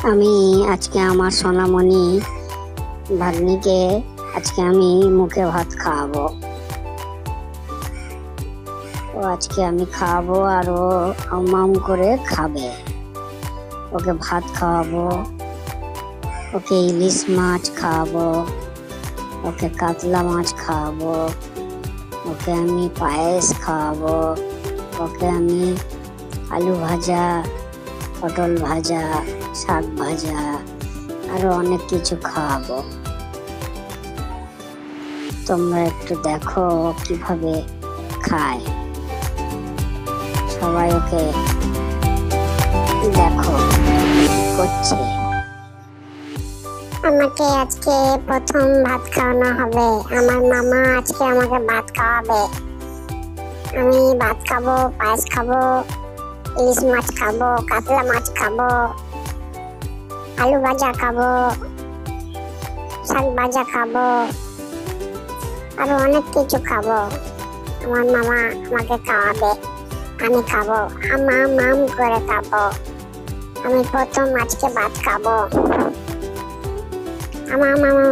আমি আজকে আমার সোনামণি ভাগ্নিকে আজকে আমি মুখে ভাত খাওয়াবো। ও আজকে আমি খাওয়াবো আর ও আম করে খাবে। ওকে ভাত খাওয়াবো, ওকে ইলিশ মাছ খাওয়াবো, ওকে কাতলা মাছ খাওয়াবো, ওকে আমি পায়েস খাওয়াবো, ওকে আমি আলু ভাজা, পটল ভাজা, শাক ভাজা আরো অনেক কিছু খাওয়াবো। তোমরা একটু দেখো কিভাবে খায়, সবাই ওকে দেখো করছে। আমাকে আজকে প্রথম ভাত খাওয়ানো হবে। আমার মামা আজকে আমাকে ভাত খাওয়াবে। আমি ভাত খাবো, পায়েস খাবো, ইলিশ মাছ খাবো, কাতলা মাছ খাবো, আলু ভাজা খাবো, শাক ভাজা খাবো, আরো অনেক কিছু খাবো। আমার মামা আমাকে খাওয়াবে, আমি খাবো, আম করে খাবো। আমি প্রথম আজকে ভাত খাবো। আমার মামা